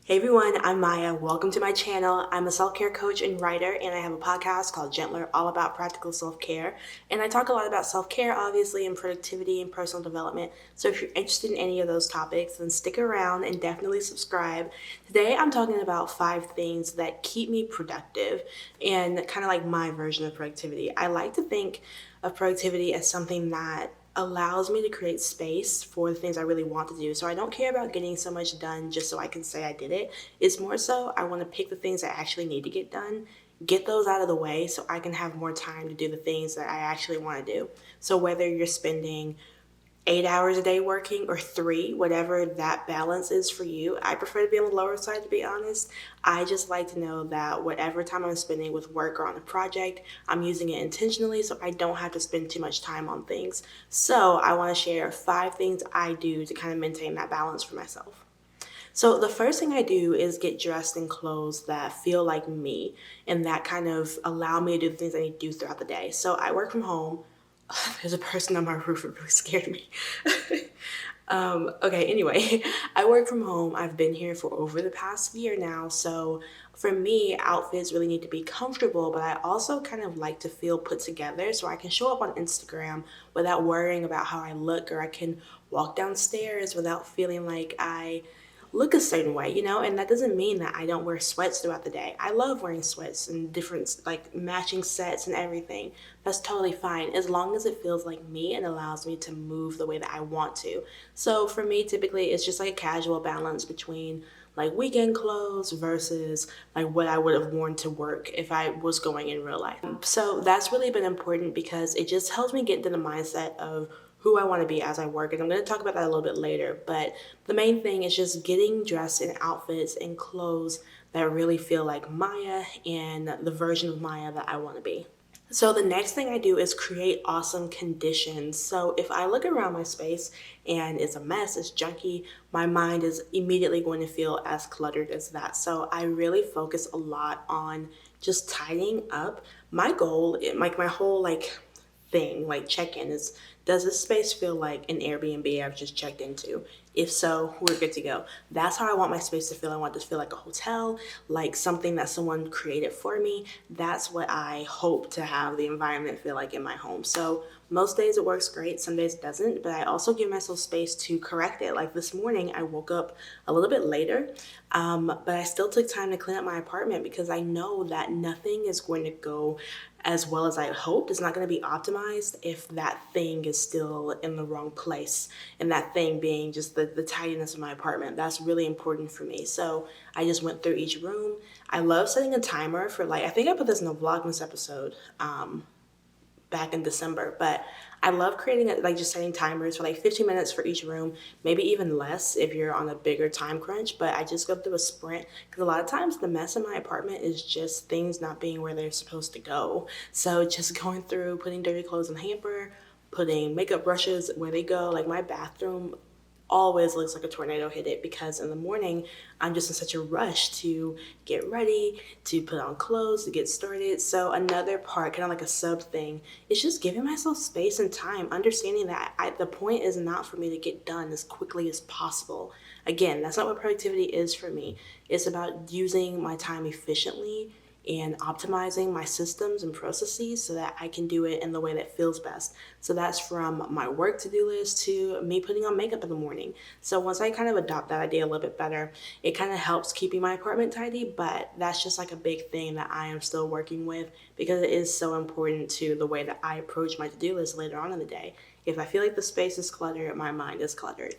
Hey everyone, I'm Maya. Welcome to my channel. I'm a self-care coach and writer, and I have a podcast called Gentler, all about practical self-care. And I talk a lot about self-care, obviously, and productivity and personal development. So if you're interested in any of those topics, then stick around and definitely subscribe. Today, I'm talking about 5 things that keep me productive and kind of like my version of productivity. I like to think of productivity as something that allows me to create space for the things I really want to do. So I don't care about getting so much done just so I can say I did it. It's more so I want to pick the things I actually need to get done, get those out of the way so I can have more time to do the things that I actually want to do. So whether you're spending 8 hours a day working or three, whatever that balance is for you. I prefer to be on the lower side, to be honest. I just like to know that whatever time I'm spending with work or on a project, I'm using it intentionally so I don't have to spend too much time on things. So I want to share 5 things I do to kind of maintain that balance for myself. So the first thing I do is get dressed in clothes that feel like me and that kind of allow me to do the things I need to do throughout the day. So I work from home. There's a person on my roof. It really scared me. Okay, anyway, I work from home. I've been here for over the past year now. So for me, outfits really need to be comfortable, but I also kind of like to feel put together so I can show up on Instagram without worrying about how I look, or I can walk downstairs without feeling like I look a certain way, and that doesn't mean that I don't wear sweats throughout the day. I love wearing sweats and different like matching sets and everything. That's totally fine as long as it feels like me and allows me to move the way that I want to. So for me, typically it's just like a casual balance between like weekend clothes versus like what I would have worn to work if I was going in real life. So that's really been important because it just helps me get into the mindset of who I want to be as I work. And I'm going to talk about that a little bit later. But the main thing is just getting dressed in outfits and clothes that really feel like Maya and the version of Maya that I want to be. So the next thing I do is create awesome conditions. So if I look around my space and it's a mess, it's junky, my mind is immediately going to feel as cluttered as that. So I really focus a lot on just tidying up. My goal, like my whole thing, like check-in, is does this space feel like an Airbnb I've just checked into? If so, we're good to go. That's how I want my space to feel. I want it to feel like a hotel, like something that someone created for me. That's what I hope to have the environment feel like in my home. So most days it works great, some days it doesn't, but I also give myself space to correct it. Like this morning, I woke up a little bit later, but I still took time to clean up my apartment because I know that nothing is going to go as well as I hoped. It's not going to be optimized if that thing is still in the wrong place. And that thing being just the tidiness of my apartment. That's really important for me. So I just went through each room. I love setting a timer for I think I put this in a Vlogmas episode back in December, but I love creating it, like just setting timers for 15 minutes for each room, maybe even less if you're on a bigger time crunch. But I just go through a sprint because a lot of times the mess in my apartment is just things not being where they're supposed to go. So just going through, putting dirty clothes in the hamper, putting makeup brushes where they go. Like my bathroom always looks like a tornado hit it because in the morning I'm just in such a rush to get ready, to put on clothes, to get started. So another part, kind of like a sub thing, is just giving myself space and time, understanding that the point is not for me to get done as quickly as possible. Again, that's not what productivity is for me. It's about using my time efficiently and optimizing my systems and processes so that I can do it in the way that feels best. So that's from my work to-do list to me putting on makeup in the morning. So once I kind of adopt that idea a little bit better, it kind of helps keeping my apartment tidy, but that's just like a big thing that I am still working with because it is so important to the way that I approach my to-do list later on in the day. If I feel like the space is cluttered, my mind is cluttered.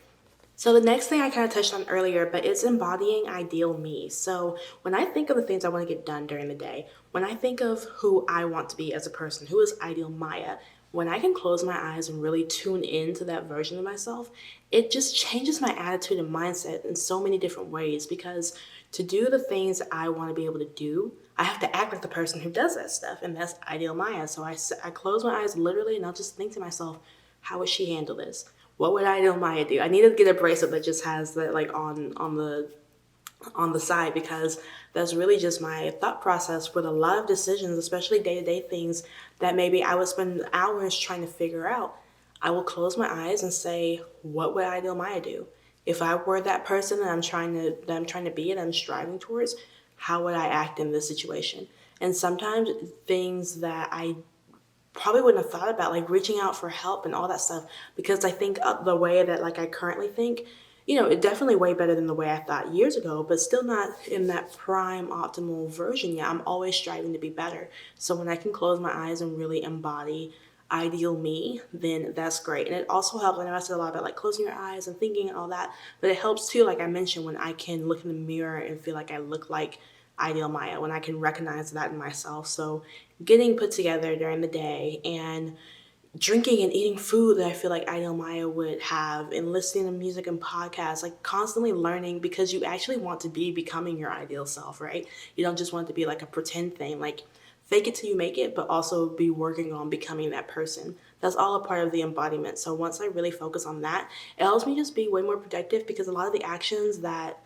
So the next thing I kind of touched on earlier, but it's embodying ideal me. So when I think of the things I want to get done during the day, when I think of who I want to be as a person, who is ideal Maya, when I can close my eyes and really tune into that version of myself, it just changes my attitude and mindset in so many different ways because to do the things I want to be able to do, I have to act like the person who does that stuff, and that's ideal Maya. So I close my eyes literally and I'll just think to myself, how would she handle this? What would ideal Maya do? I need to get a bracelet that just has that on the side because that's really just my thought process with a lot of decisions, especially day-to-day things that maybe I would spend hours trying to figure out. I will close my eyes and say, what would ideal Maya do? if I were that person that I'm trying to be and I'm striving towards, how would I act in this situation? And sometimes things that I probably wouldn't have thought about, like reaching out for help and all that stuff, because I think the way that like I currently think, it definitely way better than the way I thought years ago, but still not in that prime optimal version yet. I'm always striving to be better. So when I can close my eyes and really embody ideal me, then that's great. And it also helps. I know I said a lot about like closing your eyes and thinking and all that, but it helps too, like I mentioned, when I can look in the mirror and feel like I look like ideal Maya, when I can recognize that in myself. So getting put together during the day and drinking and eating food that I feel like Ideal Maya would have, and listening to music and podcasts, like constantly learning, because you actually want to be becoming your ideal self, right? You don't just want it to be like a pretend thing, like fake it till you make it, but also be working on becoming that person. That's all a part of the embodiment. So once I really focus on that, it helps me just be way more productive, because a lot of the actions that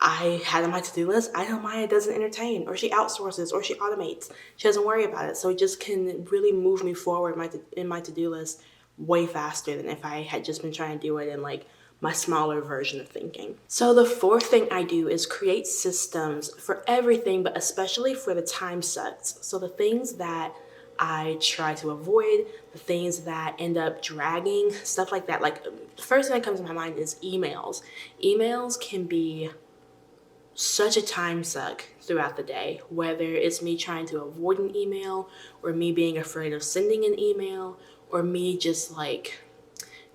I had on my to-do list, I know Maya doesn't entertain, or she outsources, or she automates. She doesn't worry about it. So it just can really move me forward in my to-do list way faster than if I had just been trying to do it in like my smaller version of thinking. So the fourth thing I do is create systems for everything, but especially for the time sucks. So the things that I try to avoid, the things that end up dragging, stuff like that. Like the first thing that comes to my mind is emails. Emails can be such a time suck throughout the day, whether it's me trying to avoid an email, or me being afraid of sending an email, or me just like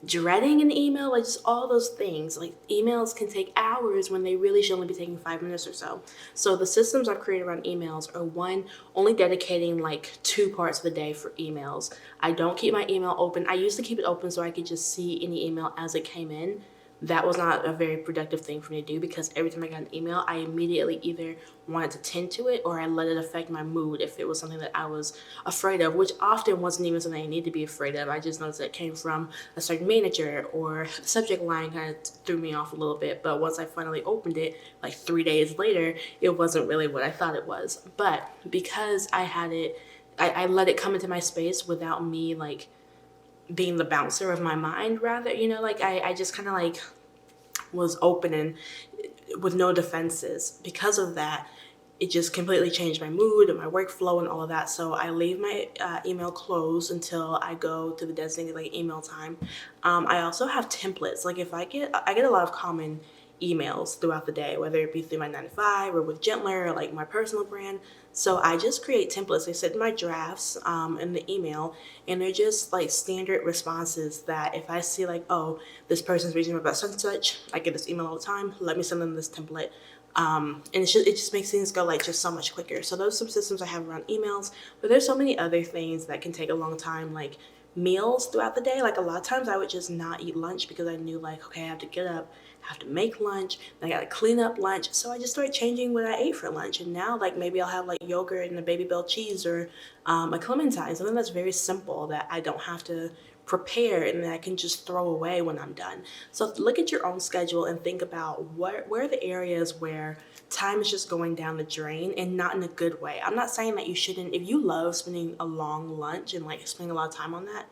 dreading an email, like just all those things. Like emails can take hours when they really should only be taking 5 minutes or so. So the systems I've created around emails are: one, only dedicating like 2 parts of the day for emails. I don't keep my email open. I used to keep it open so I could just see any email as it came in. That was not a very productive thing for me to do, because every time I got an email, I immediately either wanted to tend to it, or I let it affect my mood if it was something that I was afraid of, which often wasn't even something I needed to be afraid of. I just noticed that it came from a certain manager, or the subject line kind of threw me off a little bit. But once I finally opened it, like 3 days later, it wasn't really what I thought it was. But because I had it, I let it come into my space without me like being the bouncer of my mind, rather, like I just kind of like was open and with no defenses. Because of that, it just completely changed my mood and my workflow and all of that. So I leave my email closed until I go to the designated like email time. I also have templates. Like if I get a lot of common emails throughout the day, whether it be through my 9 to 5 or with Gentler or like my personal brand. So I just create templates. I set my drafts in the email, and they're just like standard responses that if I see like, oh, this person's reaching me about such and such, I get this email all the time, let me send them this template. And it just makes things go like just so much quicker. So those are some systems I have around emails, but there's so many other things that can take a long time, like meals throughout the day. Like a lot of times I would just not eat lunch, because I knew like, okay, I have to get up, I have to make lunch, and I gotta clean up lunch. So I just started changing what I ate for lunch. And now like maybe I'll have like yogurt and a Baby Bell cheese, or a clementine, something that's very simple that I don't have to prepare and that I can just throw away when I'm done. So look at your own schedule and think about where are the areas where time is just going down the drain, and not in a good way. I'm not saying that you shouldn't. If you love spending a long lunch and like spending a lot of time on that,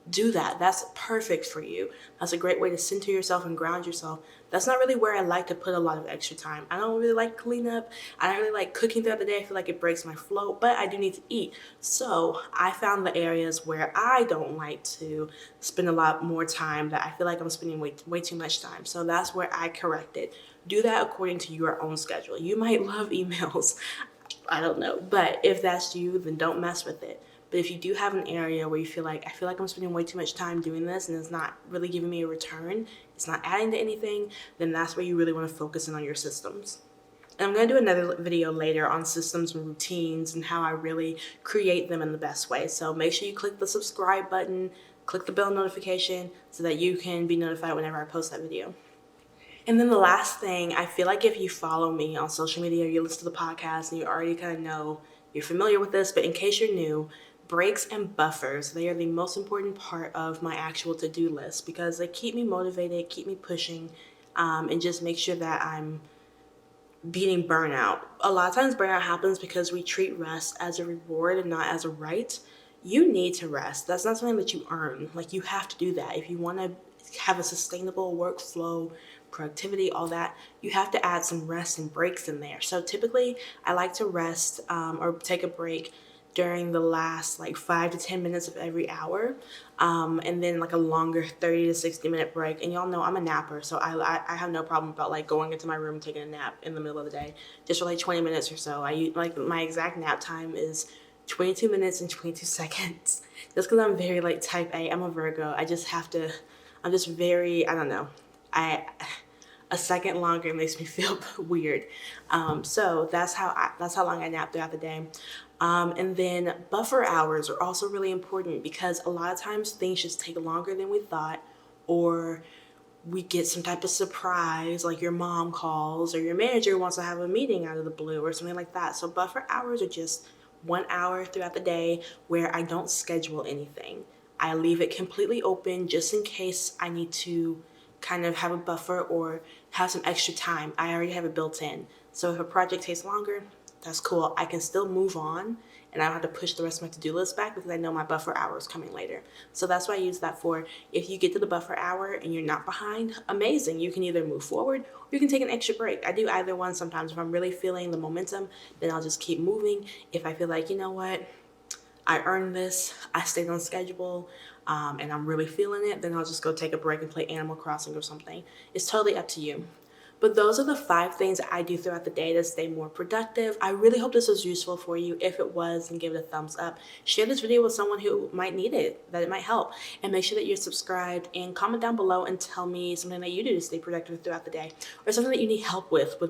do that. That's perfect for you. That's a great way to center yourself and ground yourself. That's not really where I like to put a lot of extra time. I don't really like cleanup. I don't really like cooking throughout the day. I feel like it breaks my flow, but I do need to eat. So I found the areas where I don't like to spend a lot more time, that I feel like I'm spending way too much time. So that's where I correct it. Do that according to your own schedule. You might love emails. I don't know. But if that's you, then don't mess with it. But if you do have an area where you feel like, I feel like I'm spending way too much time doing this and it's not really giving me a return, it's not adding to anything, then that's where you really want to focus in on your systems. And I'm going to do another video later on systems and routines and how I really create them in the best way. So make sure you click the subscribe button, click the bell notification, so that you can be notified whenever I post that video. And then the last thing, I feel like if you follow me on social media or you listen to the podcast and you already kind of know, you're familiar with this, but in case you're new, breaks and buffers, they are the most important part of my actual to-do list, because they keep me motivated, keep me pushing, and just make sure that I'm beating burnout. A lot of times burnout happens because we treat rest as a reward and not as a right. You need to rest. That's not something that you earn. Like, you have to do that. If you want to have a sustainable workflow, productivity, all that, you have to add some rest and breaks in there. So typically, I like to rest or take a break during the last like 5 to 10 minutes of every hour, and then like a longer 30 to 60 minute break. And y'all know I'm a napper, so I have no problem about like going into my room and taking a nap in the middle of the day, just for like 20 minutes or so. I use like my exact nap time is 22 minutes and 22 seconds. Just because I'm very like type A, I'm a Virgo. I just have to, I'm just very, I don't know. I a second longer makes me feel weird. So that's how long I nap throughout the day. And then buffer hours are also really important because a lot of times things just take longer than we thought, or we get some type of surprise, like your mom calls or your manager wants to have a meeting out of the blue or something like that. So buffer hours are just 1 hour throughout the day where I don't schedule anything. I leave it completely open just in case I need to kind of have a buffer or have some extra time. I already have it built in. So if a project takes longer, that's cool. I can still move on and I don't have to push the rest of my to-do list back because I know my buffer hour is coming later. So that's what I use that for. If you get to the buffer hour and you're not behind, amazing. You can either move forward or you can take an extra break. I do either one sometimes. If I'm really feeling the momentum, then I'll just keep moving. If I feel like, you know what, I earned this, I stayed on schedule, and I'm really feeling it, then I'll just go take a break and play Animal Crossing or something. It's totally up to you. But those are the 5 things that I do throughout the day to stay more productive. I really hope this was useful for you. If it was, then give it a thumbs up. Share this video with someone who might need it, that it might help. And make sure that you're subscribed and comment down below and tell me something that you do to stay productive throughout the day or something that you need help with being